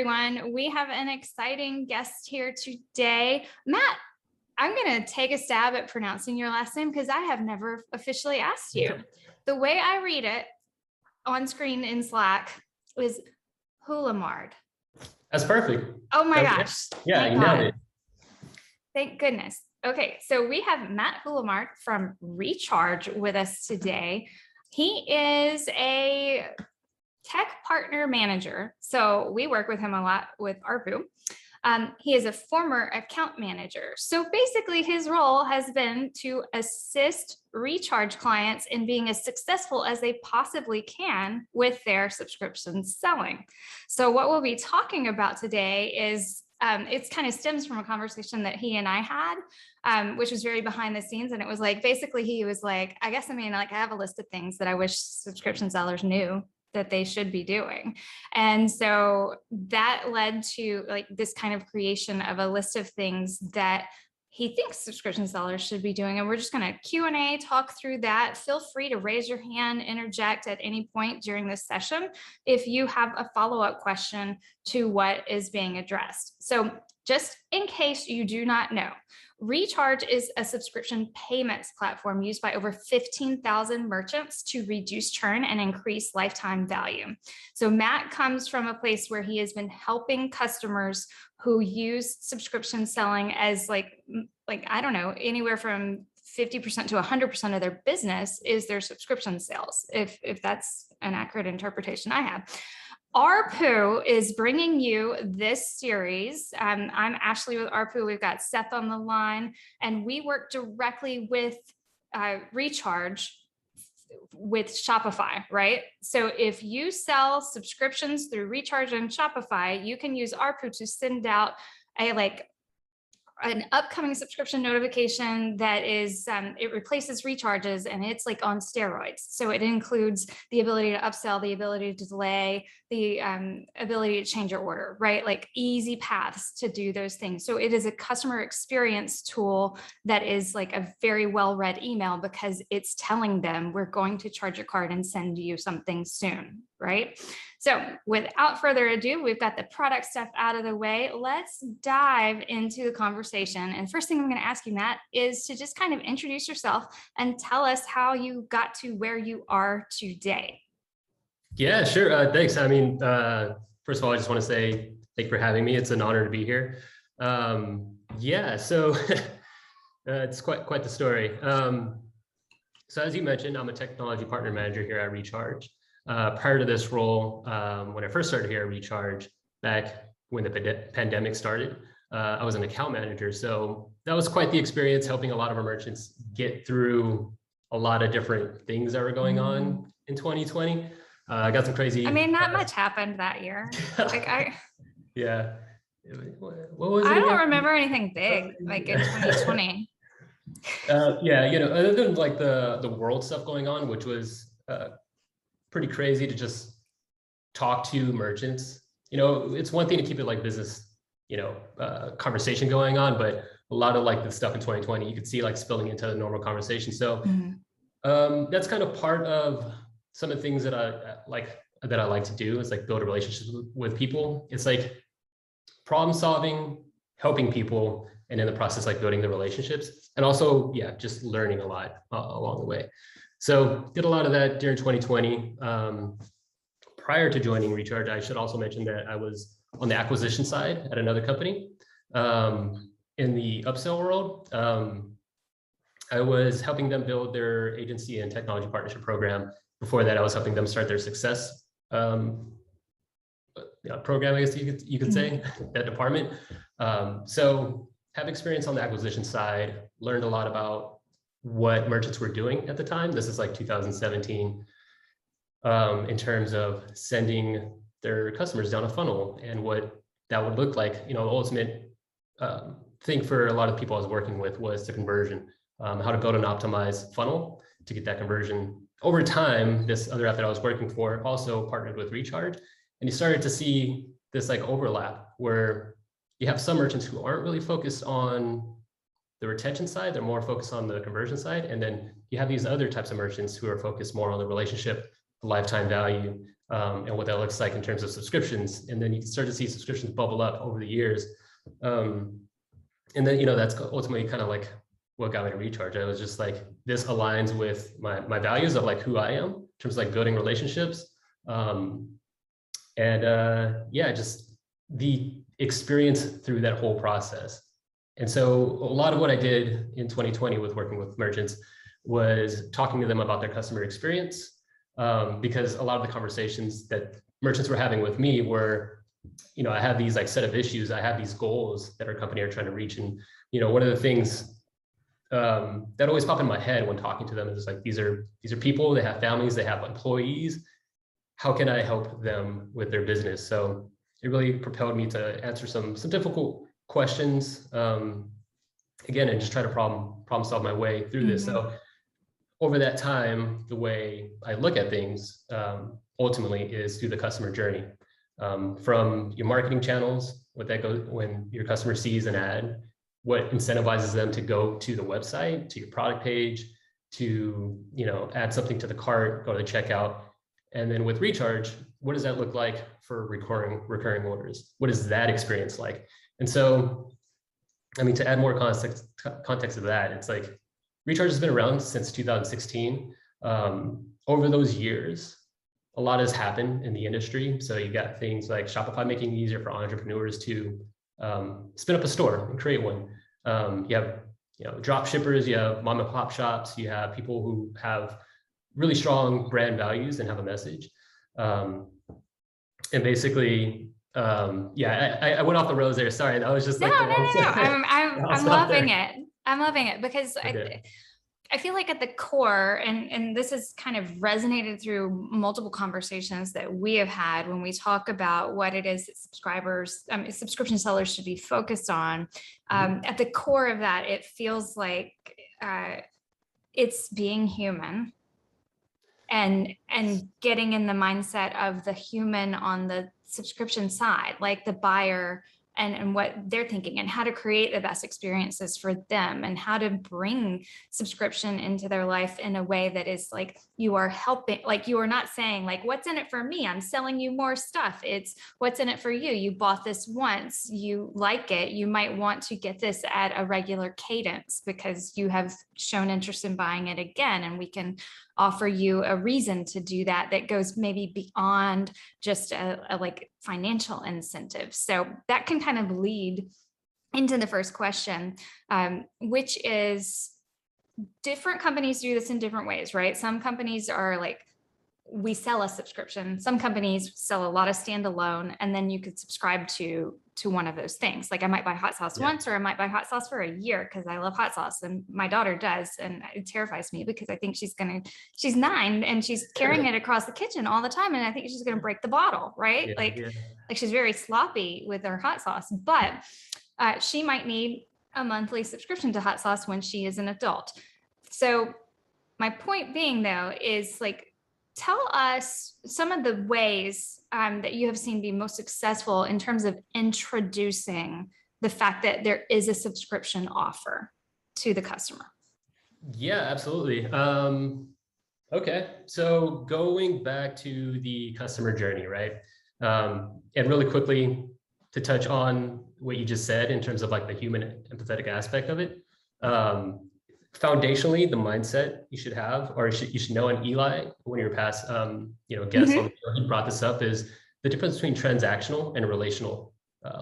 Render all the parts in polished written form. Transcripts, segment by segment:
everyone. We have an exciting guest here today. Matt, I'm going to take a stab at pronouncing your last name because I have never officially asked you. The way I read it on screen in Slack is Houlemard. That's perfect. Oh my gosh. Yeah, you nailed it. Thank goodness. Okay, so we have Matt Houlemard from Recharge with us today. He is a tech partner manager. So we work with him a lot with ARPU. He is a former account manager. So basically his role has been to assist Recharge clients in being as successful as they possibly can with their subscription selling. So what we'll be talking about today is it kind of stems from a conversation that he and I had, which was very behind the scenes. And it was like, basically he was like, I have a list of things that I wish subscription sellers knew that they should be doing. And so that led to like this kind of creation of a list of things that he thinks subscription sellers should be doing. And we're just going to Q&A, talk through that. Feel free to raise your hand, interject at any point during this session if you have a follow-up question to what is being addressed. So just in case you do not know, Recharge is a subscription payments platform used by over 15,000 merchants to reduce churn and increase lifetime value. So Matt comes from a place where he has been helping customers who use subscription selling as like I don't know, anywhere from 50% to 100% of their business is their subscription sales, if that's an accurate interpretation I have. ARPU is bringing you this series. I'm Ashley with ARPU. We've got Seth on the line, and we work directly with Recharge with Shopify, right? So if you sell subscriptions through Recharge and Shopify, you can use ARPU to send out an upcoming subscription notification that is, it replaces recharges and it's like on steroids. So it includes the ability to upsell, the ability to delay, the ability to change your order, right? Like easy paths to do those things. So it is a customer experience tool that is like a very well-read email because it's telling them we're going to charge your card and send you something soon, right? So without further ado, we've got the product stuff out of the way. Let's dive into the conversation. And first thing I'm going to ask you, Matt, is to just kind of introduce yourself and tell us how you got to where you are today. Yeah, sure. Thanks. I mean, first of all, I just want to say thank you for having me. It's an honor to be here. Yeah, so it's quite the story. So as you mentioned, I'm a technology partner manager here at Recharge. Prior to this role, when I first started here at Recharge, back when the pandemic started, I was an account manager. So that was quite the experience, helping a lot of our merchants get through a lot of different things that were going on in 2020. I got some crazy. I mean, not much happened that year. Yeah. What was it I don't again? remember anything big like in 2020. Yeah, other than like the world stuff going on, which was pretty crazy to just talk to merchants. It's one thing to keep it like business, conversation going on, but a lot of like the stuff in 2020, you could see like spilling into the normal conversation. So that's kind of part of some of the things that I like to do is like build a relationship with people. It's like problem solving, helping people, and in the process, like building the relationships, and also, yeah, just learning a lot along the way. So did a lot of that during 2020. Prior to joining Recharge, I should also mention that I was on the acquisition side at another company. In the upsell world, I was helping them build their agency and technology partnership program. Before that, I was helping them start their success program, I guess you could say, that department. So have experience on the acquisition side, learned a lot about what merchants were doing at the time. This is like 2017, in terms of sending their customers down a funnel and what that would look like. The ultimate thing for a lot of people I was working with was the conversion, how to build an optimized funnel to get that conversion. Over time, this other app that I was working for also partnered with Recharge, and you started to see this like overlap where you have some merchants who aren't really focused on the retention side, they're more focused on the conversion side. And then you have these other types of merchants who are focused more on the relationship, the lifetime value, and what that looks like in terms of subscriptions. And then you can start to see subscriptions bubble up over the years. And then, you know, that's ultimately kind of like what got me to Recharge. I was just like, this aligns with my values of like who I am in terms of like building relationships. Yeah, just the experience through that whole process. And so a lot of what I did in 2020 with working with merchants was talking to them about their customer experience, because a lot of the conversations that merchants were having with me were, you know, I have these like set of issues, I have these goals that our company are trying to reach. And, you know, one of the things that always pop in my head when talking to them is like, these are people, they have families, they have employees. How can I help them with their business? So it really propelled me to answer some difficult questions, again, and just try to problem solve my way through this. So over that time, the way I look at things ultimately is through the customer journey, from your marketing channels, what that goes when your customer sees an ad, what incentivizes them to go to the website, to your product page, to, you know, add something to the cart, go to the checkout. And then with Recharge, what does that look like for recurring orders? What is that experience like? And so, I mean, to add more context to that, it's like Recharge has been around since 2016. Over those years, a lot has happened in the industry. So you got things like Shopify making it easier for entrepreneurs to spin up a store and create one. You have, you know, drop shippers, you have mom and pop shops, you have people who have really strong brand values and have a message. And basically, yeah, I went off the rails there. Sorry, that was just like no. I'm loving it. I'm loving it because okay. I feel like at the core, and this has kind of resonated through multiple conversations that we have had when we talk about what it is that subscription sellers should be focused on. At the core of that, it feels like it's being human and getting in the mindset of the human on the subscription side, like the buyer and what they're thinking and how to create the best experiences for them and how to bring subscription into their life in a way that is like you are helping, like you are not saying like, what's in it for me? I'm selling you more stuff. It's what's in it for you. You bought this once, you like it. You might want to get this at a regular cadence because you have shown interest in buying it again. And we can offer you a reason to do that goes maybe beyond just a like financial incentive. So that can kind of lead into the first question, which is different companies do this in different ways, right? Some companies are like, we sell a subscription. Some companies sell a lot of standalone, and then you could subscribe to one of those things. Like I might buy hot sauce once, or I might buy hot sauce for a year because I love hot sauce, and my daughter does, and it terrifies me because I think she's 9 and she's carrying it across the kitchen all the time, and I think she's gonna break the bottle, right? Like she's very sloppy with her hot sauce, but she might need a monthly subscription to hot sauce when she is an adult. So my point being though is like, tell us some of the ways that you have seen be most successful in terms of introducing the fact that there is a subscription offer to the customer. Yeah, absolutely. Okay, so going back to the customer journey, right? And really quickly to touch on what you just said in terms of like the human empathetic aspect of it. Foundationally, the mindset you should have, or you should know, and Eli, one of your past guests on the show, he brought this up, is the difference between transactional and relational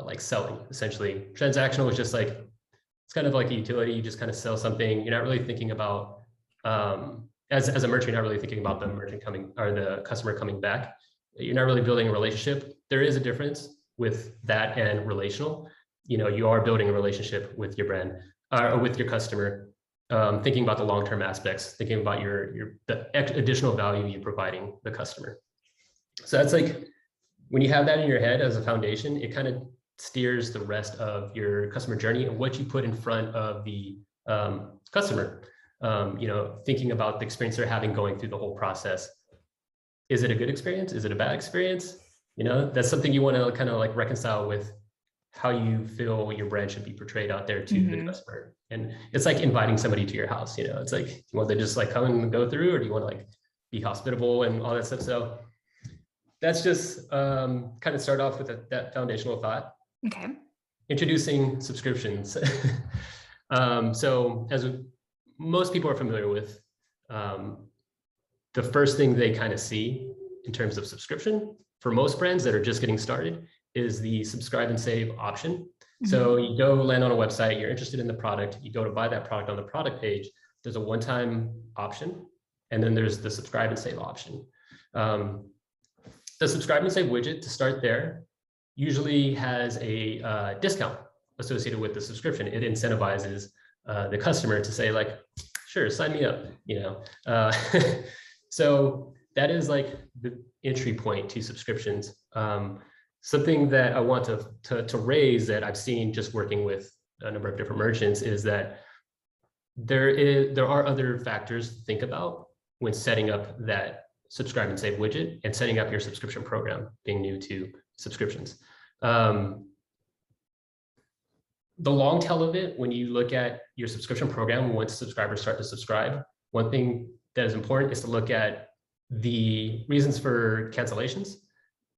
like selling. Essentially, transactional is just like, it's kind of like a utility. You just kind of sell something. You're not really thinking about, as a merchant, you're not really thinking about the merchant coming or the customer coming back. You're not really building a relationship. There is a difference with that and relational. You know, you are building a relationship with your brand or with your customer. Thinking about the long-term aspects, thinking about the additional value you're providing the customer. So that's like, when you have that in your head as a foundation, it kind of steers the rest of your customer journey and what you put in front of the customer. You know, thinking about the experience they're having going through the whole process. Is it a good experience? Is it a bad experience? You know, that's something you want to kind of like reconcile with how you feel your brand should be portrayed out there to the customer. And it's like inviting somebody to your house, you know, it's like, you want to just like come and go through, or do you want to like be hospitable and all that stuff? So that's just kind of start off with that foundational thought. Okay. Introducing subscriptions. So as most people are familiar with, the first thing they kind of see in terms of subscription for most brands that are just getting started is the subscribe and save option. Mm-hmm. So you go land on a website, you're interested in the product, you go to buy that product on the product page, there's a one-time option, and then there's the subscribe and save option. The subscribe and save widget, to start there, usually has a discount associated with the subscription. It incentivizes the customer to say like, sure, sign me up, you know. So that is like the entry point to subscriptions. Something that I want to raise that I've seen just working with a number of different merchants is that there are other factors to think about when setting up that subscribe and save widget and setting up your subscription program, being new to subscriptions. The long tail of it, when you look at your subscription program, once subscribers start to subscribe, one thing that is important is to look at the reasons for cancellations,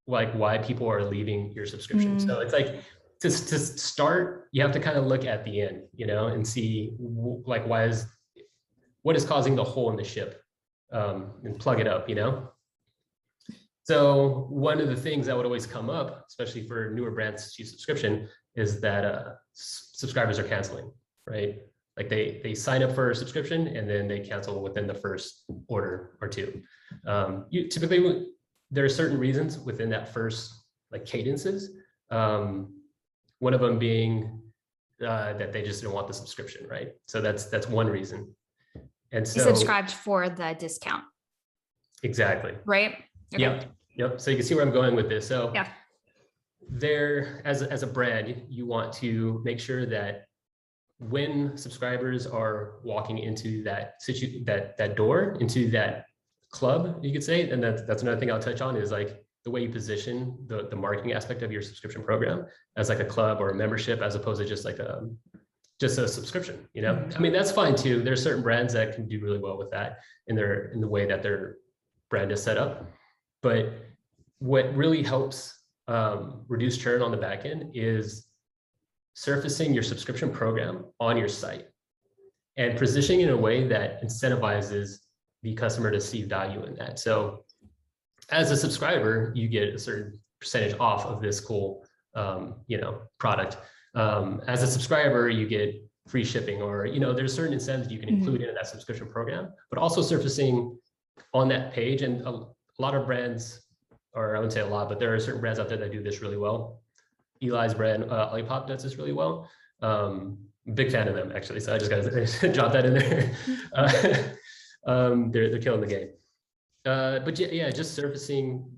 like why people are leaving your subscription. So it's like, to start, you have to kind of look at the end, you know, and see like what is causing the hole in the ship, and plug it up, you know. So one of the things that would always come up, especially for newer brands to subscription, is that subscribers are canceling, right? Like they sign up for a subscription and then they cancel within the first order or two. Typically, there are certain reasons within that first like cadences. One of them being that they just didn't want the subscription, right? So that's one reason. And so you subscribed for the discount. Exactly. Right. Okay. Yep. So you can see where I'm going with this. So yeah, there, as a brand, you want to make sure that when subscribers are walking into that door, into that club, you could say, and that's another thing I'll touch on, is like the way you position the marketing aspect of your subscription program as like a club or a membership, as opposed to just like a subscription, you know. I mean, that's fine too. There's certain brands that can do really well with that in the way that their brand is set up. But what really helps reduce churn on the back end is surfacing your subscription program on your site and positioning in a way that incentivizes the customer to see value in that. So as a subscriber, you get a certain percentage off of this cool, product. As a subscriber, you get free shipping, or, there's certain incentives you can include in that subscription program, but also surfacing on that page. And a lot of brands, or I wouldn't say a lot, but there are certain brands out there that do this really well. Eli's brand, Olipop, does this really well. Big fan of them, actually. So I just got to drop that in there. They're killing the game. But yeah, just surfacing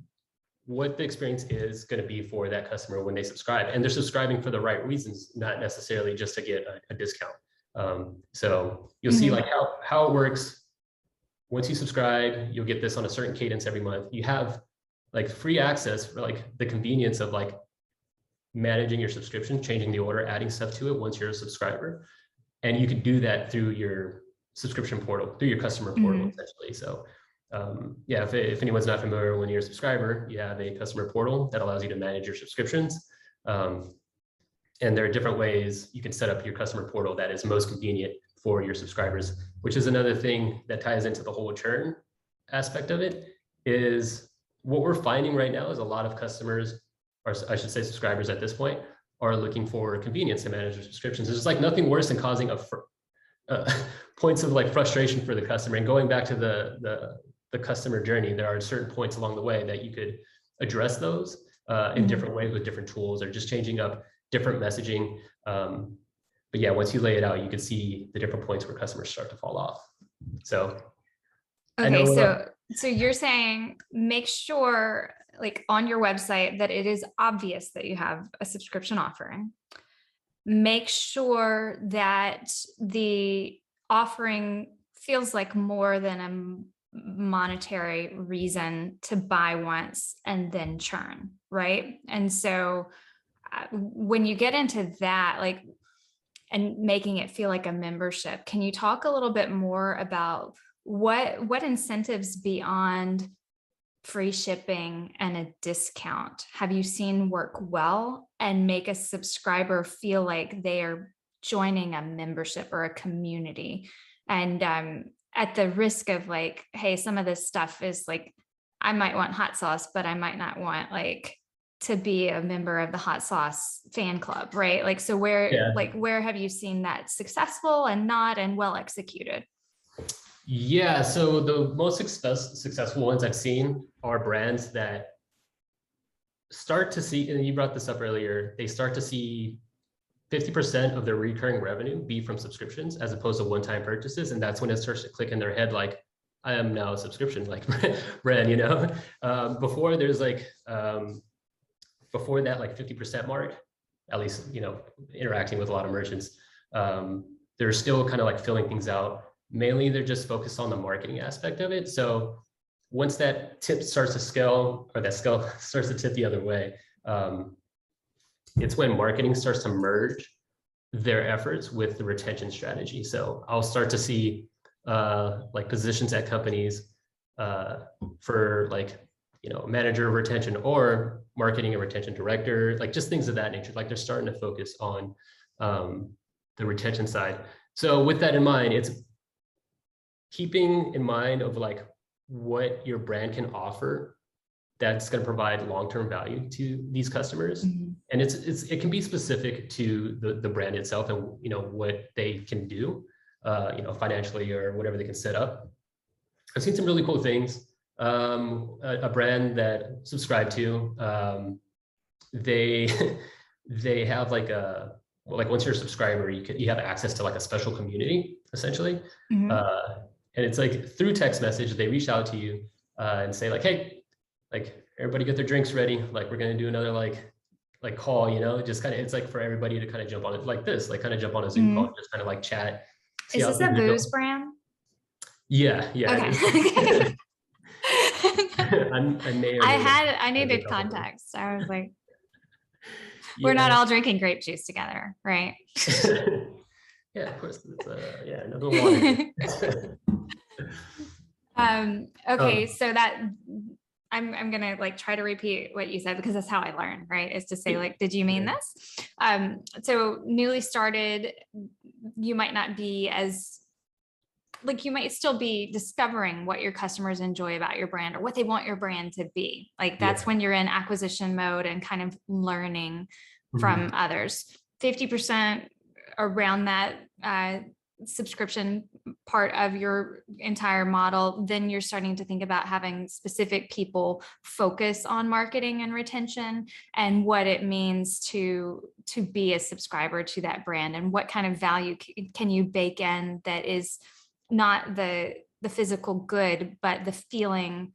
what the experience is going to be for that customer when they subscribe, and they're subscribing for the right reasons, not necessarily just to get a discount. So you'll see like how it works. Once you subscribe, you'll get this on a certain cadence every month. You have like free access for like the convenience of like managing your subscription, changing the order, adding stuff to it once you're a subscriber. And you can do that through your subscription portal, through your customer portal, essentially. So if anyone's not familiar, when you're a subscriber, you have a customer portal that allows you to manage your subscriptions. And there are different ways you can set up your customer portal that is most convenient for your subscribers, which is another thing that ties into the whole churn aspect of it. Is what we're finding right now is a lot of customers, or I should say subscribers at this point, are looking for convenience to manage their subscriptions. There's like nothing worse than causing points of like frustration for the customer. And going back to the customer journey, there are certain points along the way that you could address those in different ways with different tools, or just changing up different messaging. But yeah, once you lay it out, you can see the different points where customers start to fall off. So okay, so you're saying make sure like on your website that it is obvious that you have a subscription offering. Make sure that the offering feels like more than a monetary reason to buy once and then churn, right? And so when you get into that, like, and making it feel like a membership, can you talk a little bit more about what incentives beyond free shipping and a discount have you seen work well and make a subscriber feel like they are joining a membership or a community? And at the risk of like, hey, some of this stuff is like, I might want hot sauce, but I might not want like to be a member of the hot sauce fan club, right? Like, so where have you seen that successful and not and well executed? Yeah, so the most successful ones I've seen are brands that start to see, and you brought this up earlier, they start to see 50% of their recurring revenue be from subscriptions as opposed to one-time purchases. And that's when it starts to click in their head, like, I am now a subscription like brand, you know? Before there's like, before that like 50% mark, at least, you know, interacting with a lot of merchants, they're still kind of like filling things out. Mainly they're just focused on the marketing aspect of it. So once that tip starts to scale, or that scale starts to tip the other way, it's when marketing starts to merge their efforts with the retention strategy. So I'll start to see like positions at companies for like, you know, manager of retention or marketing and retention director, like just things of that nature. Like they're starting to focus on the retention side. So with that in mind, it's keeping in mind of like what your brand can offer that's going to provide long-term value to these customers. Mm-hmm. And it can be specific to the brand itself and, you know, what they can do, you know, financially or whatever they can set up. I've seen some really cool things. A brand that subscribe to, they have like once you're a subscriber, you have access to like a special community essentially. Mm-hmm. And it's like through text message, they reach out to you and say like, hey, like everybody get their drinks ready. Like we're going to do another like call, you know, just kind of, it's like for everybody to kind of jump on it like this, like kind of jump on a Zoom call, just kind of like chat. Is this a booze brand? Yeah. Okay. I needed context. I was like, we're not all drinking grape juice together, right? Yeah, of course. It's, yeah, another water. Okay, so that I'm gonna like try to repeat what you said because that's how I learn, right? Is to say like, did you mean this? So newly started, you might not be as like, you might still be discovering what your customers enjoy about your brand or what they want your brand to be. Like that's when you're in acquisition mode and kind of learning from others. 50% around that subscription part of your entire model, then you're starting to think about having specific people focus on marketing and retention and what it means to be a subscriber to that brand and what kind of value can you bake in that is not the physical good, but the feeling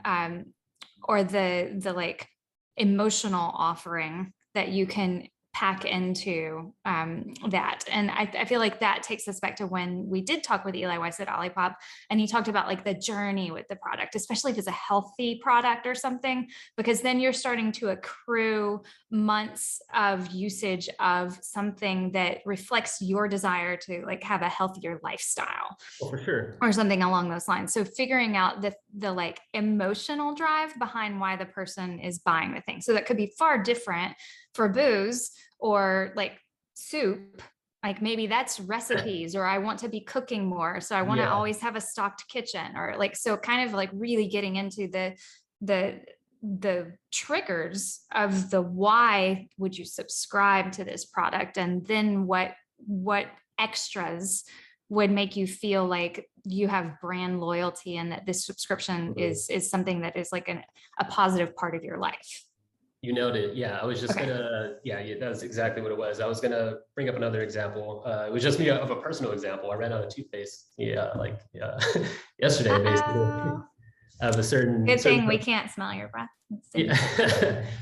or the like emotional offering that you can pack into that. And I feel like that takes us back to when we did talk with Eli Weiss at Olipop, and he talked about like the journey with the product, especially if it's a healthy product or something, because then you're starting to accrue months of usage of something that reflects your desire to like have a healthier lifestyle. Oh, for sure. Or something along those lines. So figuring out the like emotional drive behind why the person is buying the thing. So that could be far different for booze or like soup. Like maybe that's recipes, or I want to be cooking more, so I want to always have a stocked kitchen, or like, so kind of like really getting into the triggers of the why would you subscribe to this product, and then what extras would make you feel like you have brand loyalty and that this subscription is something that is like a positive part of your life. You nailed it. Yeah, I was just gonna, that's exactly what it was. I was gonna bring up another example. It was just me of a personal example. I ran out of toothpaste. Yesterday, basically. Of a certain. Good thing we can't smell your breath. Yeah.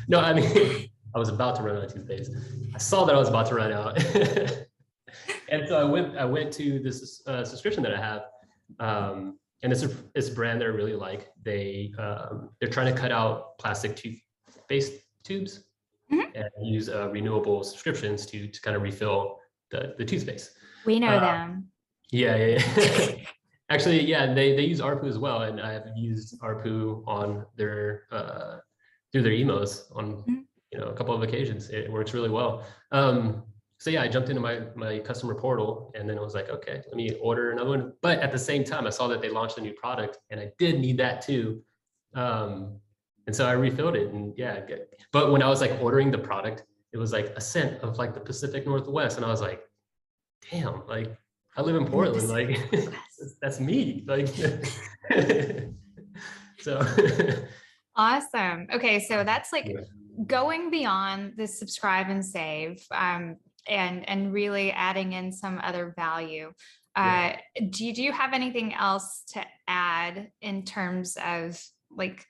No, I mean, I was about to run out of toothpaste. I saw that I was about to run out, and so I went to this subscription that I have, and it's a brand that I really like. They're trying to cut out plastic toothpaste tubes and use renewable subscriptions to kind of refill the toothpaste. We know them. Yeah. Actually, yeah, they use ARPU as well, and I've used ARPU on their through their emos on a couple of occasions. It works really well. So yeah, I jumped into my customer portal, and then I was like, okay, let me order another one. But at the same time, I saw that they launched a new product, and I did need that too. And so I refilled it, and yeah. But when I was like ordering the product, it was like a scent of like the Pacific Northwest, and I was like, damn, like I live in Portland, like that's me, like. So. Awesome. Okay, so that's like going beyond the subscribe and save, and really adding in some other value. Do you have anything else to add in terms of like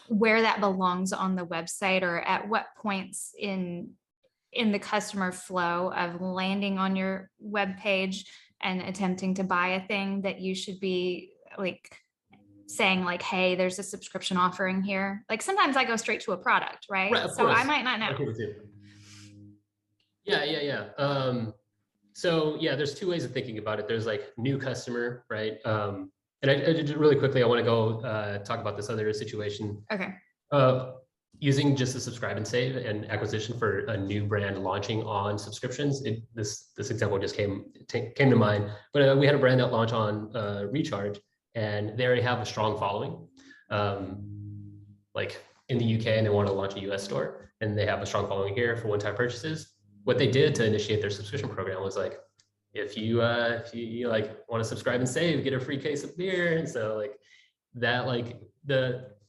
where that belongs on the website, or at what points in the customer flow of landing on your web page and attempting to buy a thing that you should be like saying like, hey, there's a subscription offering here? Like sometimes I go straight to a product, right? So I might not know. Yeah. So yeah, there's two ways of thinking about it. There's like new customer, right? And I really quickly, I want to go talk about this other situation. Okay. Using just the subscribe and save and acquisition for a new brand launching on subscriptions. This example just came to mind, but we had a brand that launched on Recharge, and they already have a strong following, like in the UK, and they want to launch a US store, and they have a strong following here for one-time purchases. What they did to initiate their subscription program was like, if you like want to subscribe and save, get a free case of beer. And so like that, like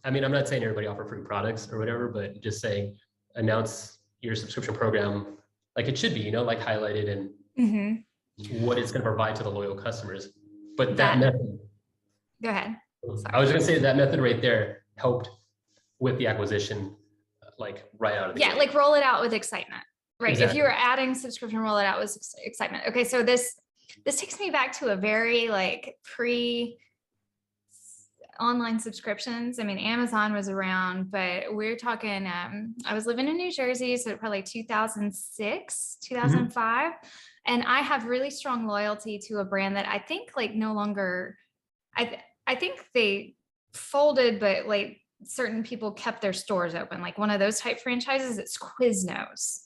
I mean, I'm not saying everybody offer free products or whatever, but just saying announce your subscription program like it should be, like highlighted and what it's going to provide to the loyal customers. But that method. Go ahead. Sorry. I was going to say that method right there helped with the acquisition, like right out of the gate. Like roll it out with excitement, right? Exactly. If you were adding subscription, roll it out with excitement. Okay, so this takes me back to a very like online subscriptions. I mean, Amazon was around, but we're talking, I was living in New Jersey, so probably 2006, 2005. And I have really strong loyalty to a brand that I think like no longer, I think they folded, but like certain people kept their stores open. Like one of those type franchises, it's Quiznos.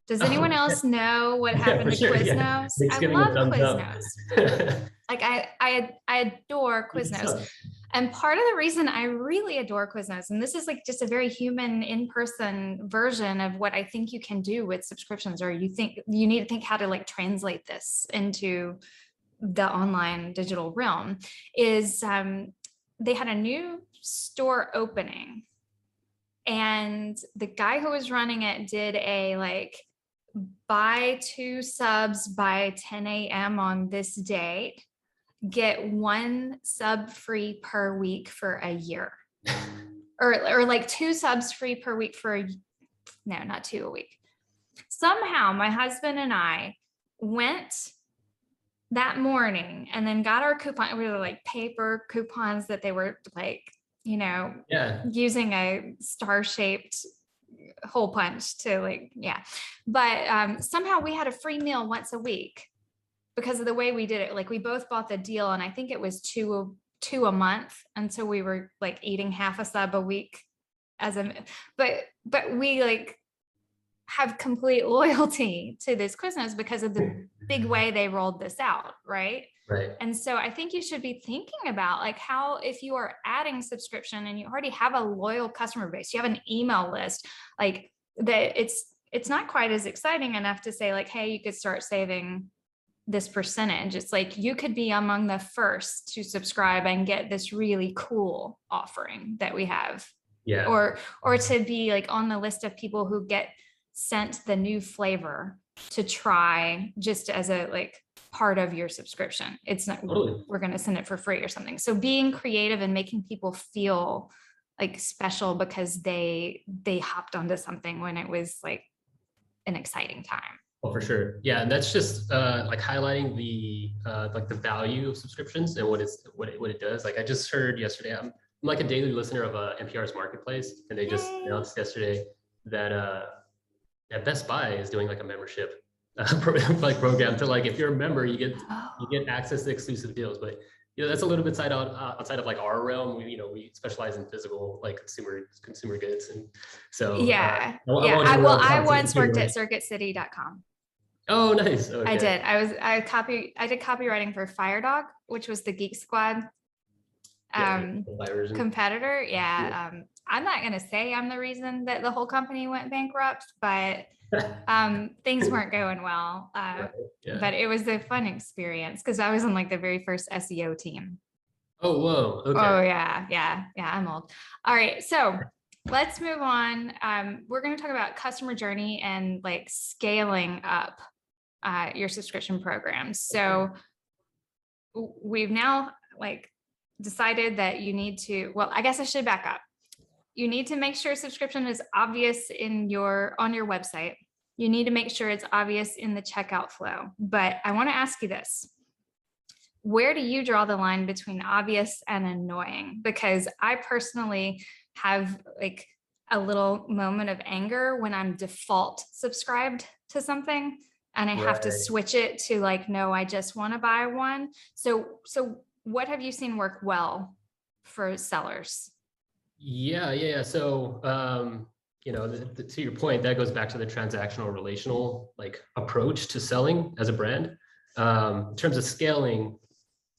Does anyone else know what happened to Quiznos? Yeah. I love Quiznos. Like I adore Quiznos. And part of the reason I really adore Quiznos, and this is like just a very human in-person version of what I think you can do with subscriptions, or you need to think how to like translate this into the online digital realm, is they had a new store opening, and the guy who was running it did a like buy 2 subs by 10 a.m. on this date, get 1 sub free per week for a year, or like 2 subs free per week for no, not 2 a week. Somehow my husband and I went that morning and then got our coupon. We were like paper coupons that they were like, using a star-shaped hole punch to like, but somehow we had a free meal once a week because of the way we did it. Like we both bought the deal, and I think it was two a month. And so we were like eating half a sub a week but we like have complete loyalty to this Quiznos because of the big way they rolled this out. Right. And so I think you should be thinking about like how, if you are adding subscription and you already have a loyal customer base, you have an email list, like that it's not quite as exciting enough to say like, hey, you could start saving this percentage. It's like you could be among the first to subscribe and get this really cool offering that we have. Yeah. Or to be like on the list of people who get sent the new flavor to try just as a like part of your subscription. It's not we're going to send it for free or something. So being creative and making people feel like special because they hopped onto something when it was like an exciting time. Oh, for sure. Yeah. And that's just like highlighting the like the value of subscriptions and what it does. Like I just heard yesterday, I'm like a daily listener of NPR's Marketplace, and they just announced yesterday that Best Buy is doing like a membership program to like, if you're a member, you get access to exclusive deals. But that's a little bit outside of like our realm. We specialize in physical, like consumer goods, and so Yeah. I Yeah. won't derail the I conversation once too worked much. at circuitcity.com. Oh, nice. Okay. I did. I did copywriting for FireDog, which was the Geek Squad Yeah, the version. competitor. Yeah. I'm not going to say I'm the reason that the whole company went bankrupt, but things weren't going well. Right, yeah. But it was a fun experience because I was on like the very first SEO team. Oh, whoa. Okay. Oh yeah. I'm old. All right. So let's move on. We're going to talk about customer journey and like scaling up your subscription programs. So we've now like decided that you need to, well, I guess I should back up. You need to make sure subscription is obvious on your website. You need to make sure it's obvious in the checkout flow. But I want to ask you this. Where do you draw the line between obvious and annoying? Because I personally have like a little moment of anger when I'm default subscribed to something and I have to switch it to like, no, I just want to buy one. So what have you seen work well for sellers? Yeah. So, to your point, that goes back to the transactional relational like approach to selling as a brand. In terms of scaling,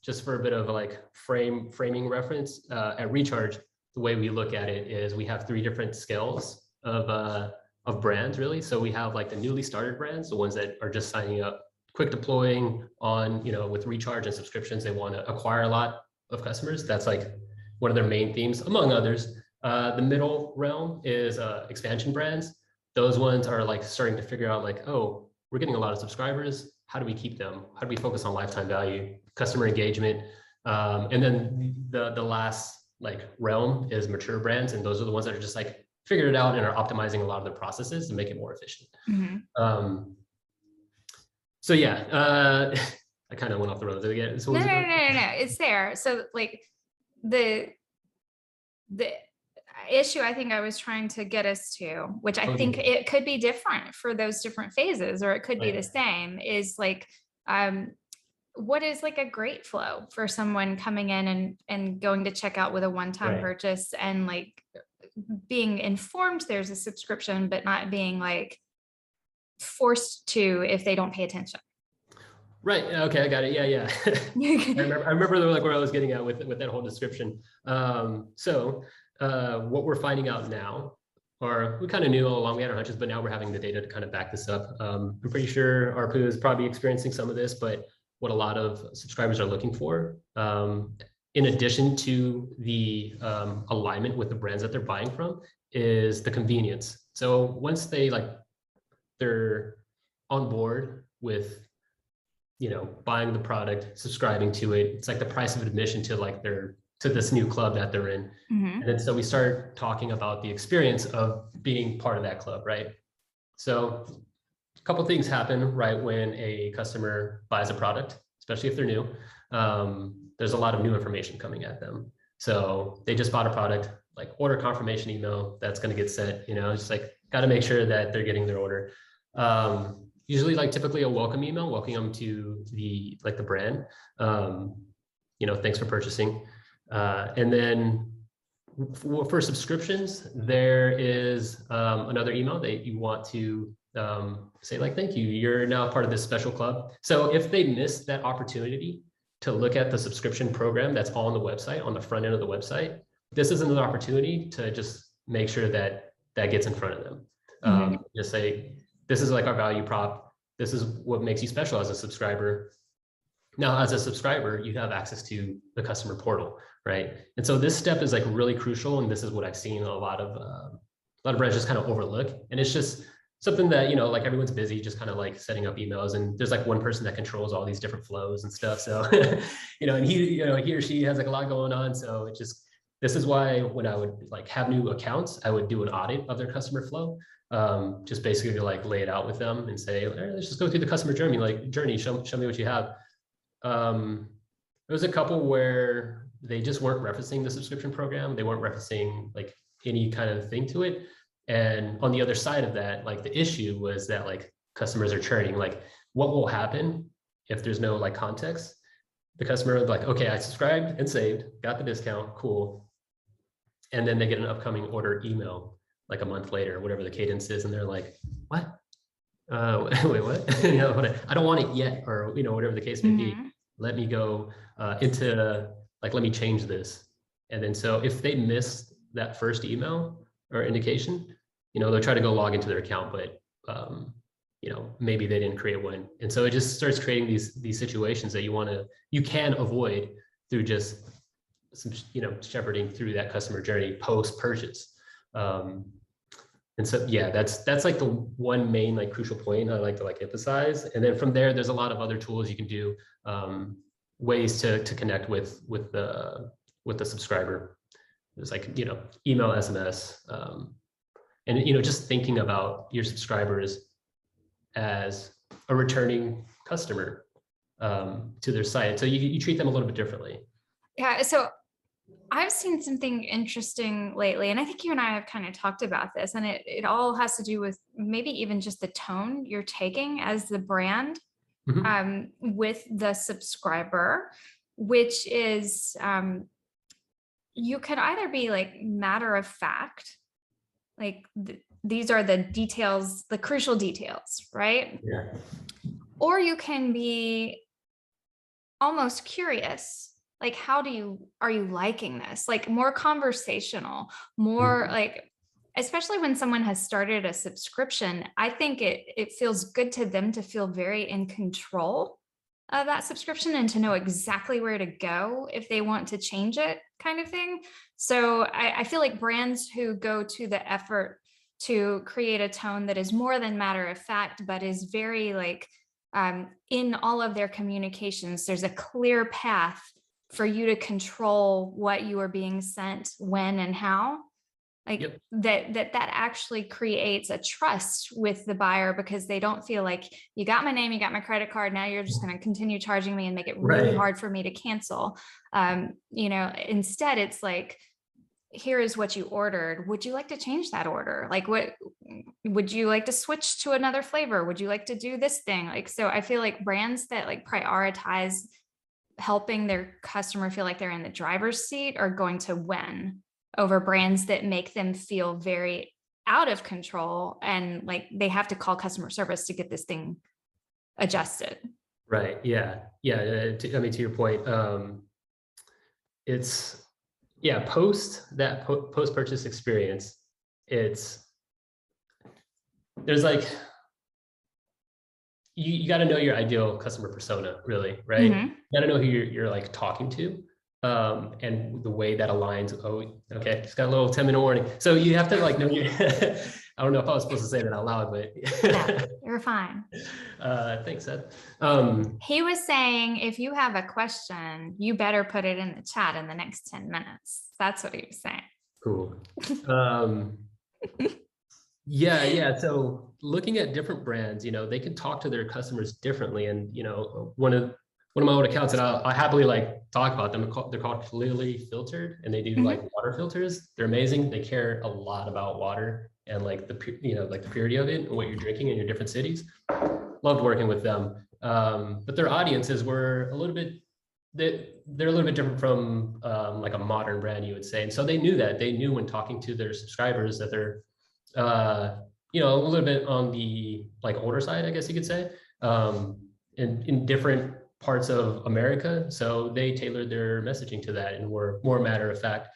just for a bit of like framing reference, at Recharge, the way we look at it is we have 3 different scales of brands, really. So we have like the newly started brands, the ones that are just signing up, quick deploying on, with Recharge and subscriptions. They want to acquire a lot of customers. That's like one of their main themes, among others. The middle realm is expansion brands. Those ones are like starting to figure out like, oh, we're getting a lot of subscribers. How do we keep them? How do we focus on lifetime value, customer engagement? And then the last like realm is mature brands. And those are the ones that are just like figured it out and are optimizing a lot of their processes to make it more efficient. Mm-hmm. So yeah, I kind of went off the road again. So no, it's there. So like the issue I think I was trying to get us to, which I think it could be different for those different phases, or it could be the same, is like, what is like a great flow for someone coming in and going to check out with a one-time purchase and like being informed there's a subscription, but not being like forced to if they don't pay attention. Right. Okay. I got it. Yeah. I remember like where I was getting at with that whole description. What we're finding out now, or we kind of knew all along, we had our hunches, but now we're having the data to kind of back this up. I'm pretty sure ARPU is probably experiencing some of this, but what a lot of subscribers are looking for, in addition to the alignment with the brands that they're buying from, is the convenience. So once they're on board with buying the product, subscribing to it, it's like the price of admission to this new club that they're in. Mm-hmm. And then so we start talking about the experience of being part of that club, right? So a couple of things happen right when a customer buys a product, especially if they're new. There's a lot of new information coming at them. So they just bought a product, like order confirmation email that's going to get sent, just like got to make sure that they're getting their order. Usually like typically a welcome email, welcoming them to the brand. Thanks for purchasing. And then for subscriptions, there is another email that you want to say like, thank you, you're now part of this special club. So if they miss that opportunity to look at the subscription program that's on the website, on the front end of the website, this is another opportunity to just make sure that gets in front of them. Just say, this is like our value prop. This is what makes you special as a subscriber. Now, as a subscriber, you have access to the customer portal, right? And so this step is like really crucial. And this is what I've seen a lot of brands just kind of overlook. And it's just something that, like everyone's busy just kind of like setting up emails, and there's like one person that controls all these different flows and stuff. So, and he or she has like a lot going on. So this is why when I would like have new accounts, I would do an audit of their customer flow. Just basically like lay it out with them and say, let's just go through the customer journey, show me what you have. There was a couple where they just weren't referencing the subscription program. They weren't referencing like any kind of thing to it. And on the other side of that, like the issue was that like customers are churning. Like what will happen if there's no like context? the customer like, okay, I subscribed and saved, got the discount, cool. And then they get an upcoming order email like a month later, whatever the cadence is, and they're like, what? Wait, what? You know, I don't want it yet, or you know, whatever the case may be. Let me go into like, let me change this. And then so if they miss that first email or indication, you know, they'll try to go log into their account, but you know, maybe they didn't create one. And so it just starts creating these situations that you can avoid through just some, you know, shepherding through that customer journey post purchase. And so, yeah, that's like the one main like crucial point I like to like emphasize. And then from there, there's a lot of other tools you can do, ways to connect with the subscriber. There's like, you know, email, SMS, and, you know, just thinking about your subscribers as a returning customer to their site. So you treat them a little bit differently. Yeah. So I've seen something interesting lately, and I think you and I have kind of talked about this, and it all has to do with maybe even just the tone you're taking as the brand with the subscriber, which is you could either be like matter of fact, like these are the details, the crucial details, right? Yeah. Or you can be almost curious. Like, are you liking this? Like more conversational, more like, especially when someone has started a subscription, I think it feels good to them to feel very in control of that subscription and to know exactly where to go if they want to change it, kind of thing. So I feel like brands who go to the effort to create a tone that is more than matter of fact, but is very like, in all of their communications, there's a clear path for you to control what you are being sent, when and how, like that actually creates a trust with the buyer, because they don't feel like you got my name, you got my credit card, now you're just going to continue charging me and make it really hard for me to cancel. You know, instead it's like, here is what you ordered. Would you like to change that order? Like, what would you like to switch to another flavor? Would you like to do this thing? Like, so I feel like brands that like prioritize helping their customer feel like they're in the driver's seat are going to win over brands that make them feel very out of control and like they have to call customer service to get this thing adjusted. Right. Yeah. Yeah. I mean, to your point, it's, yeah, post-purchase experience, there's like, you got to know your ideal customer persona, really, right? You got to know who you're like talking to, and the way that aligns. Oh, okay, just got a little 10-minute warning. So you have to like know your. I don't know if I was supposed to say that out loud, but yeah, you're fine. Thanks, Ed. He was saying, if you have a question, you better put it in the chat in the next 10 minutes. That's what he was saying. Cool. Yeah. So looking at different brands, you know, they can talk to their customers differently. And, you know, one of my old accounts that I happily like talk about them, they're called Clearly Filtered, and they do like water filters. They're amazing. They care a lot about water and like the purity of it and what you're drinking in your different cities. Loved working with them. But their audiences were a little bit, they're a little bit different from like a modern brand, you would say. And so they knew when talking to their subscribers that they're, you know, a little bit on the like older side, I guess you could say, in different parts of America. So they tailored their messaging to that and were more matter of fact.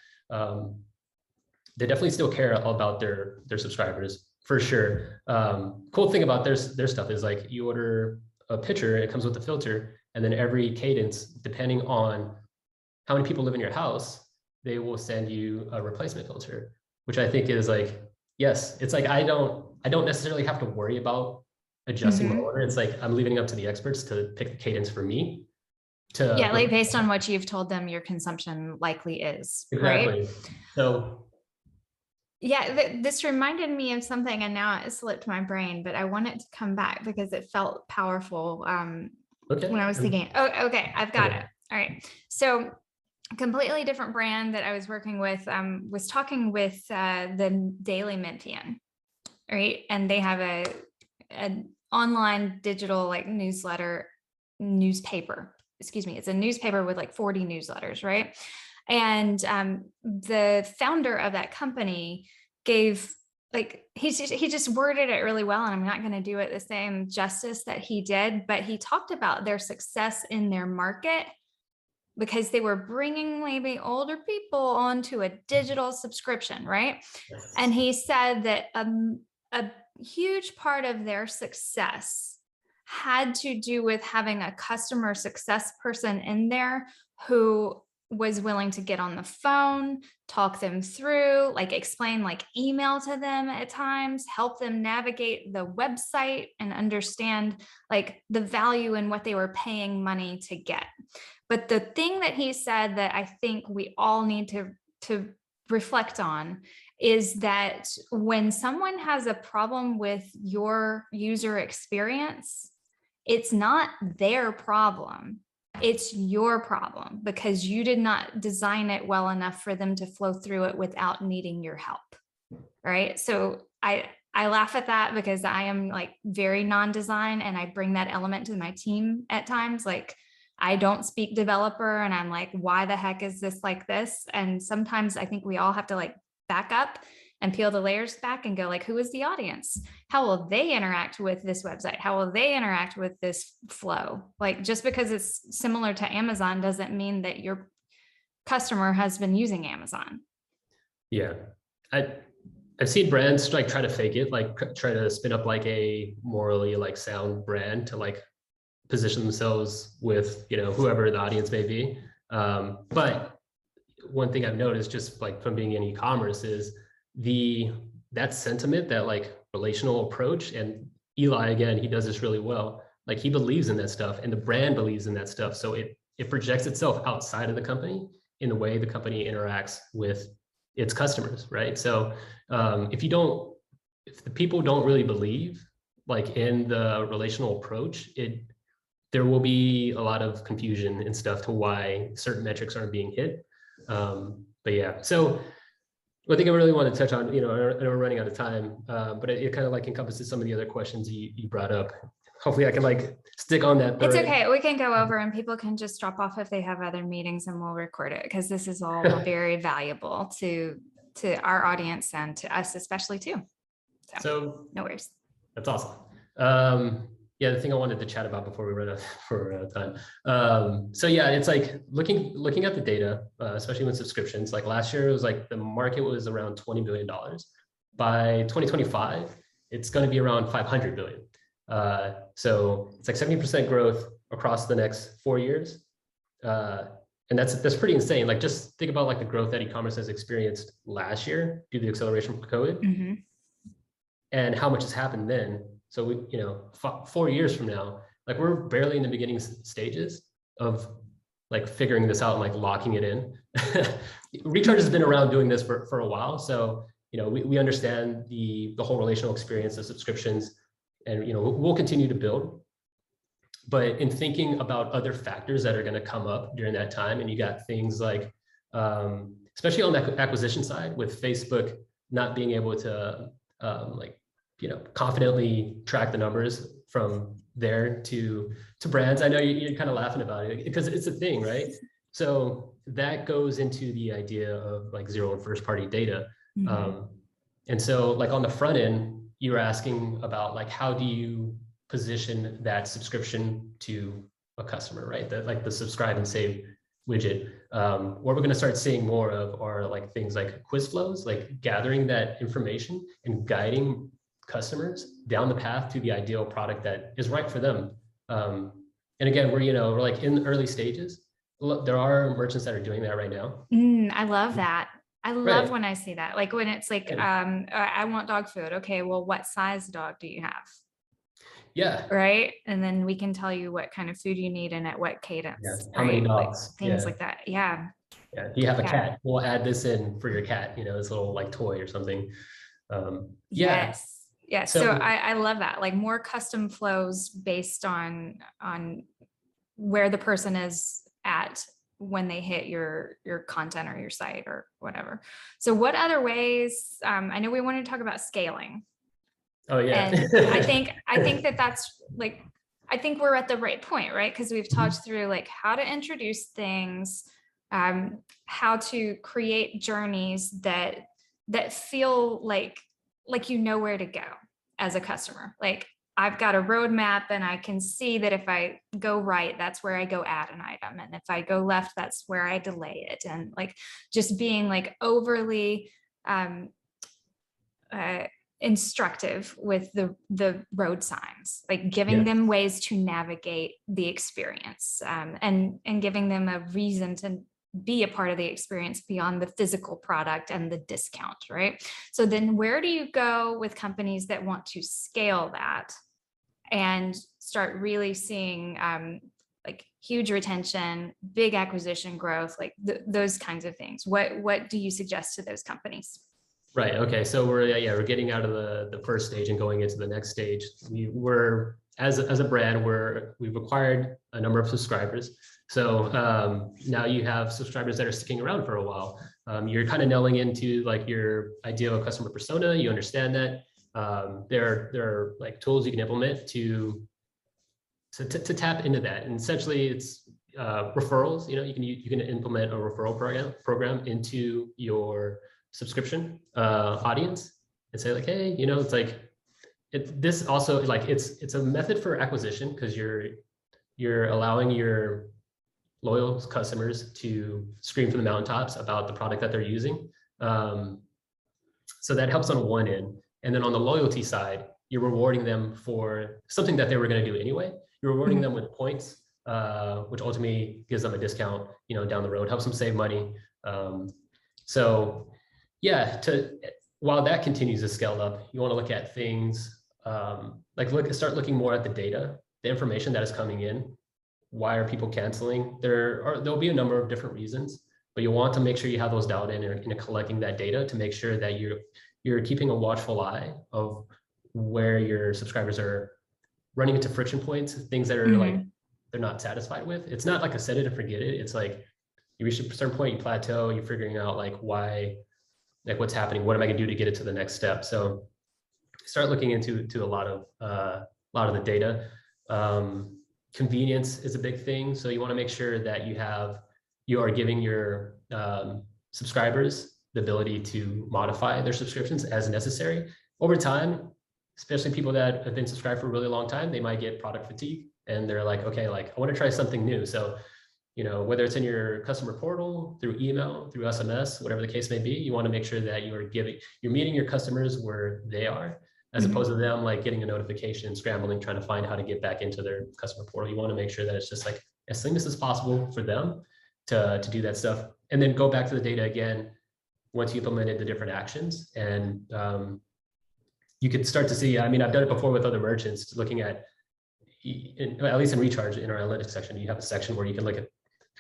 They definitely still care about their subscribers, for sure. Cool thing about their stuff is like you order a pitcher, it comes with a filter, and then every cadence, depending on how many people live in your house, they will send you a replacement filter, which I think is like, yes, it's like I don't necessarily have to worry about adjusting my order. It's like I'm leaving it up to the experts to pick the cadence for me. Yeah, like based on what you've told them your consumption likely is. Exactly. Right? So yeah, this reminded me of something, and now it slipped my brain, but I want it to come back because it felt powerful when I was thinking, oh, okay, I've got it. All right. So completely different brand that I was working with, was talking with the Daily Memphian, right? And they have an online digital like newspaper excuse me, it's a newspaper with like 40 newsletters, right? And the founder of that company gave, like, he just worded it really well, and I'm not going to do it the same justice that he did, but he talked about their success in their market because they were bringing maybe older people onto a digital subscription, right? Yes. And he said that a huge part of their success had to do with having a customer success person in there who was willing to get on the phone, talk them through, like explain, like email to them at times, help them navigate the website and understand like the value in what they were paying money to get. But the thing that he said that I think we all need to reflect on is that when someone has a problem with your user experience, it's not their problem. It's your problem because you did not design it well enough for them to flow through it without needing your help. Right. So I laugh at that because I am like very non-design, and I bring that element to my team at times. Like, I don't speak developer, and I'm like, why the heck is this like this? And sometimes I think we all have to like back up and peel the layers back and go like, who is the audience? How will they interact with this website? How will they interact with this flow? Like, just because it's similar to Amazon doesn't mean that your customer has been using Amazon. Yeah. I've seen brands like try to fake it, like try to spin up like a morally like sound brand to like position themselves with, you know, whoever the audience may be. But one thing I've noticed just like from being in e-commerce is that sentiment, that like relational approach, and Eli, again, he does this really well. Like, he believes in that stuff and the brand believes in that stuff. So it projects itself outside of the company in the way the company interacts with its customers, right? So if the people don't really believe like in the relational approach, there will be a lot of confusion and stuff to why certain metrics aren't being hit. But yeah, so I think I really want to touch on, you know, I know we're running out of time, but it kind of like encompasses some of the other questions you brought up. Hopefully I can like stick on that. It's okay. We can go over and people can just drop off if they have other meetings, and we'll record it because this is all very valuable to our audience and to us especially too. So no worries. That's awesome. Yeah, the thing I wanted to chat about before we run out of time. So yeah, it's like looking at the data, especially with subscriptions. Like last year, it was like the market was around $20 billion. By 2025, it's going to be around 500 billion. So it's like 70% growth across the next 4 years. And that's pretty insane. Like, just think about like the growth that e-commerce has experienced last year due to the acceleration from COVID, mm-hmm. and how much has happened then. So we, you know, 4 years from now, like we're barely in the beginning stages of like figuring this out and like locking it in. Recharge has been around doing this for a while. So, you know, we understand the whole relational experience of subscriptions, and, you know, we'll continue to build. But in thinking about other factors that are going to come up during that time, and you got things like, especially on the acquisition side, with Facebook not being able to like, you know, confidently track the numbers from there to brands. I know you're kind of laughing about it because it's a thing, right? So that goes into the idea of like zero and first party data. Mm-hmm. And so like on the front end, you were asking about like, how do you position that subscription to a customer, right? That like the subscribe and save widget. What we're going to start seeing more of are like things like quiz flows, like gathering that information and guiding customers down the path to the ideal product that is right for them. And again, we're like in the early stages. There are merchants that are doing that right now. I love that. I love when I see that. Like when it's like, I want dog food. Okay, well, what size dog do you have? Yeah. Right. And then we can tell you what kind of food you need and at what cadence. Yeah. Right? How many dogs? Like, things like that. Yeah. Yeah. Do you have a cat? We'll add this in for your cat, you know, this little like toy or something. Yes. Yeah. So I love that. Like more custom flows based on where the person is at when they hit your content or your site or whatever. So what other ways, I know we want to talk about scaling. Oh yeah. And I think that's like I think we're at the right point, right? Because we've talked through like how to introduce things, how to create journeys that feel like you know where to go as a customer. Like I've got a roadmap and I can see that if I go right, that's where I go add an item. And if I go left, that's where I delay it. And like just being like overly instructive with the road signs, like giving Yes. them ways to navigate the experience, and giving them a reason to be a part of the experience beyond the physical product and the discount, right? So then where do you go with companies that want to scale that and start really seeing like huge retention, big acquisition growth, like those kinds of things? What do you suggest to those companies? Right. Okay. So we're getting out of the first stage and going into the next stage. We're as a brand, we've acquired a number of subscribers. So now you have subscribers that are sticking around for a while. You're kind of nailing into like your ideal customer persona. You understand that. There are like tools you can implement to tap into that. And essentially it's referrals. You know, you can implement a referral program into your subscription audience and say like, hey, you know, it's like this also like it's a method for acquisition because you're allowing your loyal customers to scream from the mountaintops about the product that they're using. So that helps on one end. And then on the loyalty side, you're rewarding them for something that they were going to do anyway. You're rewarding them with points, which ultimately gives them a discount, you know, down the road, helps them save money. So yeah, while that continues to scale up, you want to look at things start looking more at the data, the information that is coming in. Why are people canceling? There'll be a number of different reasons, but you want to make sure you have those dialed in and collecting that data to make sure that you're keeping a watchful eye of where your subscribers are running into friction points, things that are like they're not satisfied with. It's not like a set it and forget it. It's like you reach a certain point, you plateau, you're figuring out like why, like what's happening, what am I gonna do to get it to the next step? So start looking into a lot of the data. Convenience is a big thing. So you want to make sure that you are giving your subscribers the ability to modify their subscriptions as necessary. Over time, especially people that have been subscribed for a really long time, they might get product fatigue and they're like, okay, like I want to try something new. So, you know, whether it's in your customer portal, through email, through SMS, whatever the case may be, you want to make sure that you're meeting your customers where they are, as opposed to them like getting a notification, scrambling, trying to find how to get back into their customer portal. You want to make sure that it's just like as seamless as possible for them to do that stuff. And then go back to the data again, once you implemented the different actions. And you could start to see, I mean, I've done it before with other merchants, looking at least in Recharge, in our analytics section, you have a section where you can look at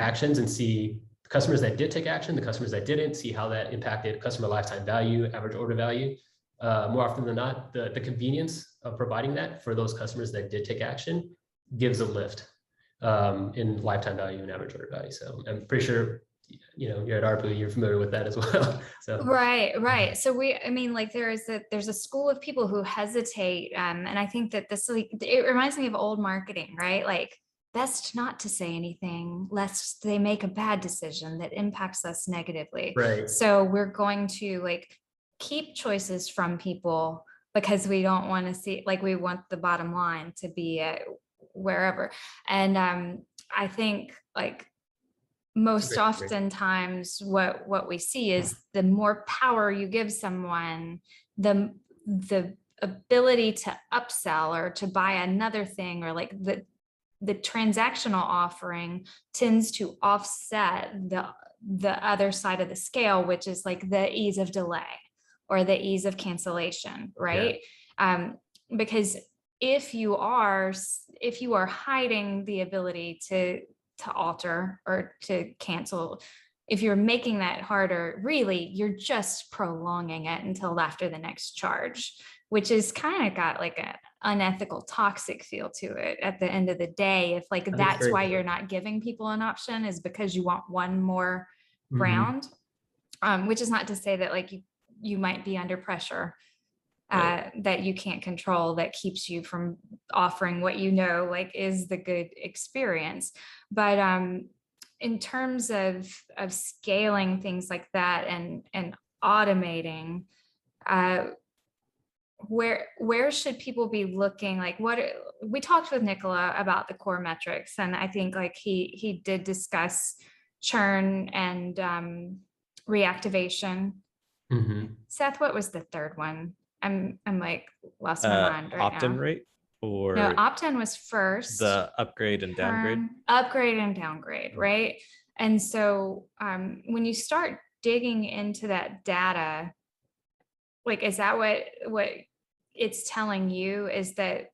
actions and see the customers that did take action, the customers that didn't, see how that impacted customer lifetime value, average order value. More often than not, the convenience of providing that for those customers that did take action gives a lift in lifetime value and average order value. So I'm pretty sure, you know, you're at ARPU, you're familiar with that as well. So Right. So I mean, like there's a school of people who hesitate, and I think that it reminds me of old marketing, right? Like best not to say anything lest they make a bad decision that impacts us negatively. right. So we're going to like keep choices from people because we don't want to see, like we want the bottom line to be wherever. And I think like most oftentimes what we see is the more power you give someone, the ability to upsell or to buy another thing, or like the transactional offering tends to offset the other side of the scale, which is like the ease of delay or the ease of cancellation, right? Yeah. Because if you are hiding the ability to alter or to cancel, if you're making that harder, really, you're just prolonging it until after the next charge, which is kind of got like an unethical, toxic feel to it at the end of the day. If like that's why you're not giving people an option, is because you want one more round, which is not to say that like you might be under pressure that you can't control, that keeps you from offering what you know, like is the good experience. But in terms of scaling things like that and automating, where should people be looking? Like, what we talked with Nicola about the core metrics, and I think like he did discuss churn and reactivation. Seth, what was the third one? I'm like lost my mind right now. Opt-in rate, or no, opt-in was first. The upgrade and downgrade. Upgrade and downgrade, right? And so when you start digging into that data, like, is that what it's telling you, is that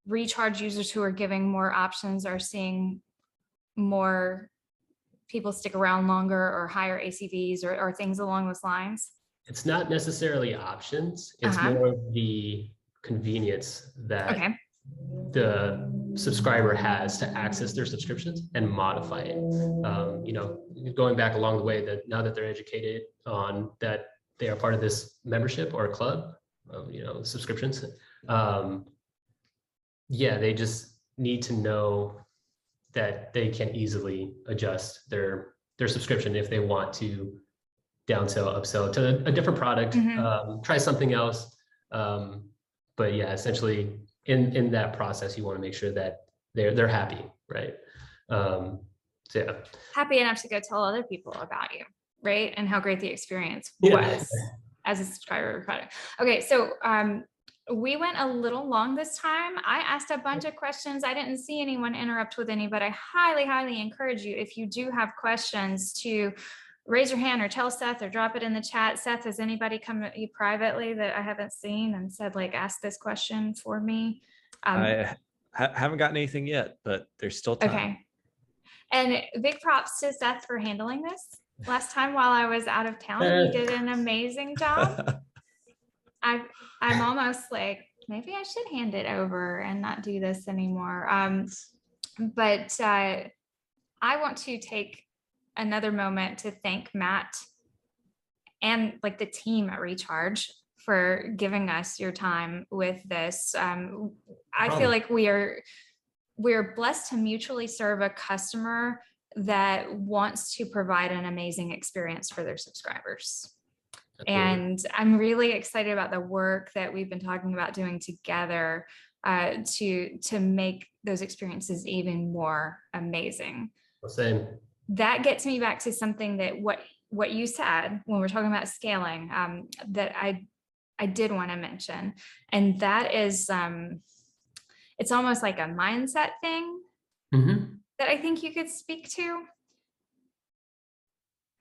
recharge users who are giving more options are seeing more people stick around longer or higher ACVs or things along those lines? It's not necessarily options. It's more of the convenience that the subscriber has to access their subscriptions and modify it. You know, going back along the way, that now that they're educated on that they are part of this membership or club of, you know, subscriptions. Yeah, they just need to know that they can easily adjust their subscription if they want to downsell, upsell to a different product, try something else. But yeah, essentially in that process, you want to make sure that they're happy, right? So yeah. Happy enough to go tell other people about you, right? And how great the experience was as a subscriber product. Okay, so we went a little long this time. I asked a bunch of questions. I didn't see anyone interrupt with any, but I highly, highly encourage you, if you do have questions, to raise your hand or tell Seth or drop it in the chat. Seth, has anybody come to you privately that I haven't seen and said, like, ask this question for me? I haven't gotten anything yet, but there's still time. Okay. And big props to Seth for handling this. Last time while I was out of town, he did an amazing job. I'm almost like, maybe I should hand it over and not do this anymore. But I want to take another moment to thank Matt and like the team at Recharge for giving us your time with this. I feel like we're blessed to mutually serve a customer that wants to provide an amazing experience for their subscribers. And I'm really excited about the work that we've been talking about doing together to make those experiences even more amazing. Same. That gets me back to something that what you said when we're talking about scaling, that I did want to mention, and that is it's almost like a mindset thing that I think you could speak to.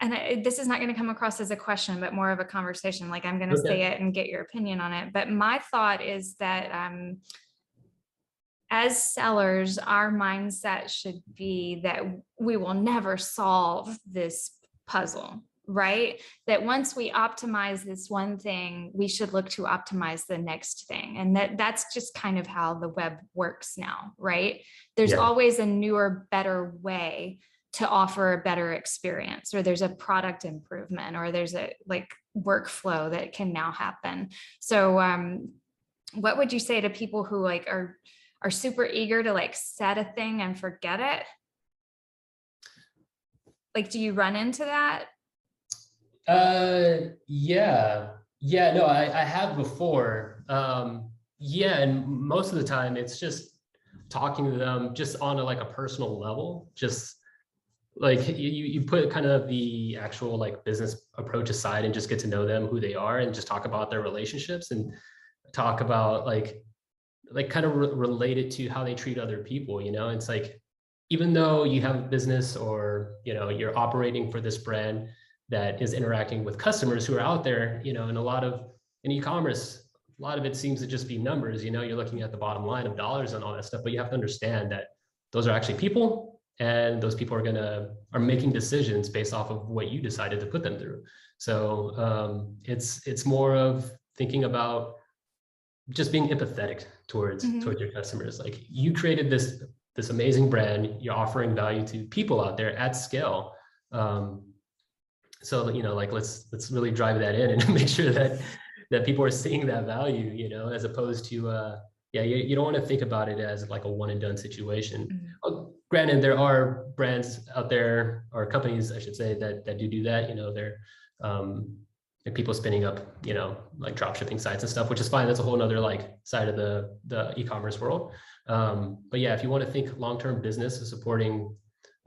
And this is not going to come across as a question, but more of a conversation. Like, I'm going to say it and get your opinion on it. But my thought is that as sellers, our mindset should be that we will never solve this puzzle, right? That once we optimize this one thing, we should look to optimize the next thing. And that's just kind of how the web works now, right? There's always a newer, better way to offer a better experience, or there's a product improvement, or there's a like workflow that can now happen. So what would you say to people who like are super eager to like set a thing and forget it? Like, do you run into that? Yeah, no, I have before. Yeah, and most of the time it's just talking to them just on like a personal level, just like you put kind of the actual like business approach aside and just get to know them, who they are, and just talk about their relationships and talk about like kind of related to how they treat other people. You know, it's like, even though you have a business or, you know, you're operating for this brand that is interacting with customers who are out there, you know, and in e-commerce, a lot of it seems to just be numbers. You know, you're looking at the bottom line of dollars and all that stuff, but you have to understand that those are actually people. And those people are making decisions based off of what you decided to put them through. So it's more of thinking about just being empathetic towards your customers. Like, you created this amazing brand, you're offering value to people out there at scale. So, you know, like let's really drive that in and make sure that that people are seeing that value, you know, as opposed to, yeah, you don't want to think about it as like a one and done situation. Granted, there are brands out there, or companies, I should say, that do that. You know, they're like people spinning up, you know, like drop shipping sites and stuff, which is fine. That's a whole nother like side of the e-commerce world. But yeah, if you want to think long-term business is supporting,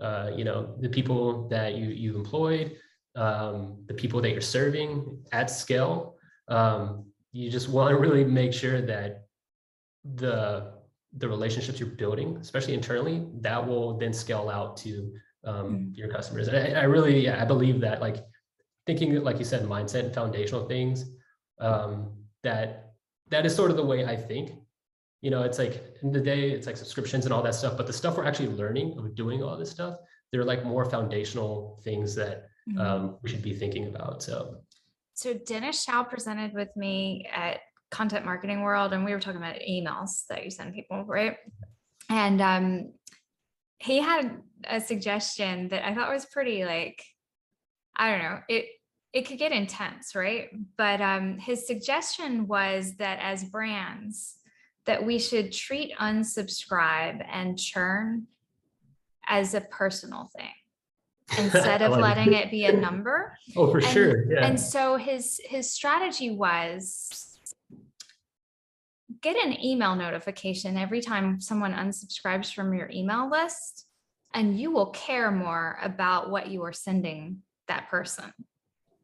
you know, the people that you've employed, the people that you're serving at scale, you just want to really make sure that the relationships you're building, especially internally, that will then scale out to your customers. And I really, yeah, I believe that, like thinking, like you said, mindset and foundational things, that is sort of the way I think. You know, it's like in the day, it's like subscriptions and all that stuff, but the stuff we're actually learning of doing all this stuff, they're like more foundational things that we should be thinking about. So Dennis Shao presented with me at Content Marketing World, and we were talking about emails that you send people, right? And he had a suggestion that I thought was pretty, like, I don't know, it could get intense, right? But his suggestion was that as brands, that we should treat unsubscribe and churn as a personal thing instead of letting it be a number. Oh, for sure. Yeah. And so his strategy was get an email notification every time someone unsubscribes from your email list, and you will care more about what you are sending that person.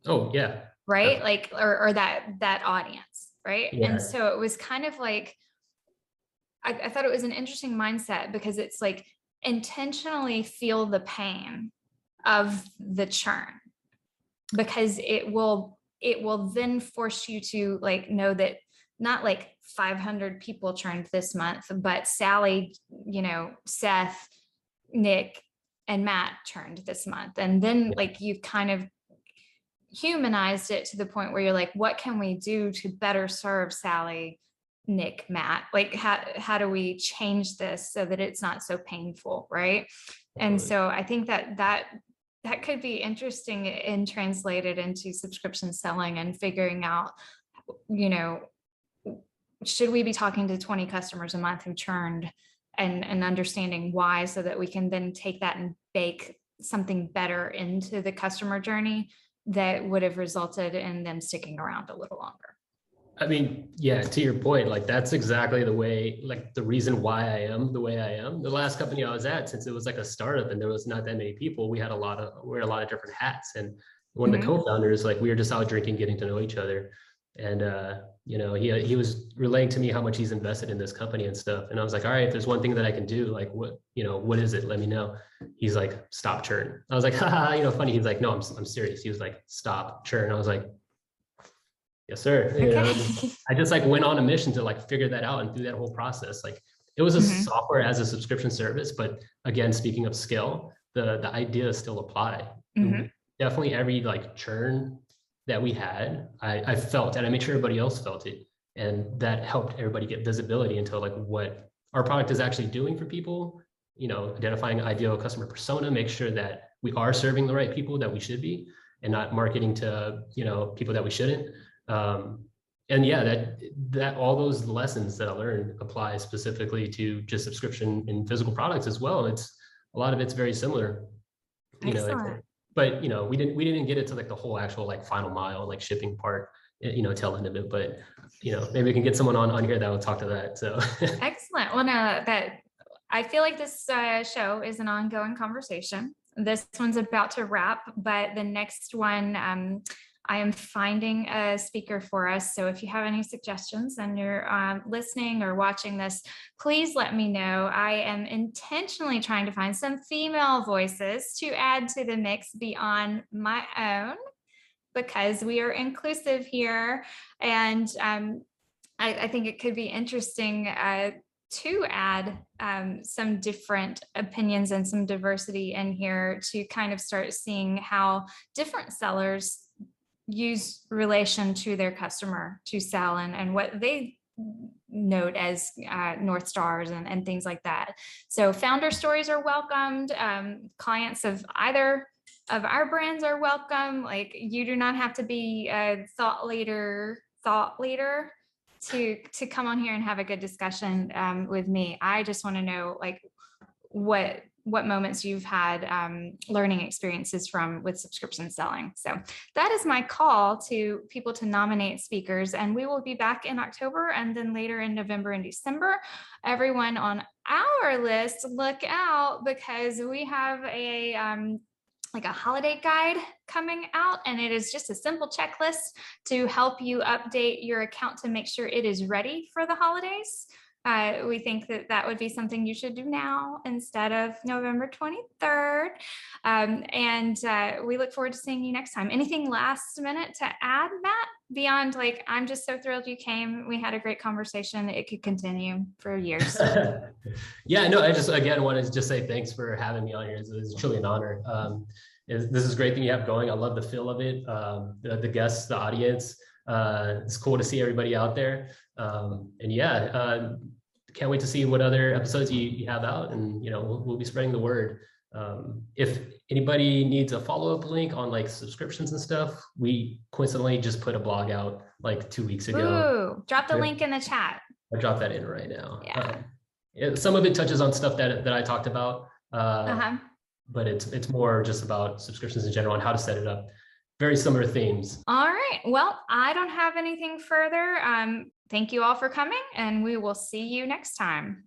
Oh, yeah. Right. Like, or that audience. Right. Yeah. And so it was kind of like, I thought it was an interesting mindset, because it's like intentionally feel the pain of the churn, because it will then force you to like know that not like 500 people churned this month, but Sally, you know, Seth, Nick, and Matt churned this month. And then like you've kind of humanized it to the point where you're like, what can we do to better serve Sally, Nick, Matt? Like, how do we change this so that it's not so painful, right? And so I think that could be interesting and translated into subscription selling and figuring out, you know, should we be talking to 20 customers a month who churned, and understanding why, so that we can then take that and bake something better into the customer journey that would have resulted in them sticking around a little longer. I mean, yeah, to your point, like that's exactly the way, like the reason why I am the way I am. The last company I was at, since it was like a startup and there was not that many people, we had a lot of different hats. And one of the co-founders, like we were just out drinking, getting to know each other. And, you know, he was relaying to me how much he's invested in this company and stuff. And I was like, all right, if there's one thing that I can do, like what, you know, what is it? Let me know. He's like, stop churn. I was like, haha, you know, funny. He's like, no, I'm serious. He was like, stop churn. I was like, yes, sir. Okay. You know, I just like went on a mission to like figure that out, and through that whole process, like it was a software as a subscription service. But again, speaking of scale, the ideas still apply. Definitely every like churn that we had, I felt, and I made sure everybody else felt it. And that helped everybody get visibility into like what our product is actually doing for people, you know, identifying ideal customer persona, make sure that we are serving the right people that we should be, and not marketing to, you know, people that we shouldn't. And yeah, that all those lessons that I learned apply specifically to just subscription in physical products as well. It's a lot of it's very similar, you know, but you know, we didn't get it to like the whole actual like final mile, like shipping part, you know, tail end of it. But you know, maybe we can get someone on here that will talk to that. So excellent. Well, no, that I feel like this show is an ongoing conversation. This one's about to wrap, but the next one, I am finding a speaker for us. So if you have any suggestions and you're listening or watching this, please let me know. I am intentionally trying to find some female voices to add to the mix beyond my own, because we are inclusive here. And I think it could be interesting to add some different opinions and some diversity in here to kind of start seeing how different sellers use relation to their customer to sell, and what they note as North Stars and things like that. So founder stories are welcomed. Clients of either of our brands are welcome. Like, you do not have to be a thought leader thought leader to come on here and have a good discussion with me. I just want to know like what moments you've had learning experiences from with subscription selling. So that is my call to people to nominate speakers, and we will be back in October and then later in November and December. Everyone on our list, look out, because we have a like a holiday guide coming out, and it is just a simple checklist to help you update your account to make sure it is ready for the holidays. We think that that would be something you should do now instead of November 23rd. We look forward to seeing you next time. Anything last minute to add, Matt? Beyond like, I'm just so thrilled you came. We had a great conversation. It could continue for years. Yeah, no, I just, again, wanted to just say thanks for having me on here. It's truly an honor. This is a great thing you have going. I love the feel of it. The guests, the audience. It's cool to see everybody out there. Can't wait to see what other episodes you have out, and we'll be spreading the word. If anybody needs a follow-up link on like subscriptions and stuff, we coincidentally just put a blog out like 2 weeks ago. Ooh, drop the link in the chat. I'll drop that in right now. Yeah. Some of it touches on stuff that I talked about, but it's more just about subscriptions in general and how to set it up. Very similar themes. All right. Well, I don't have anything further. Thank you all for coming, and we will see you next time.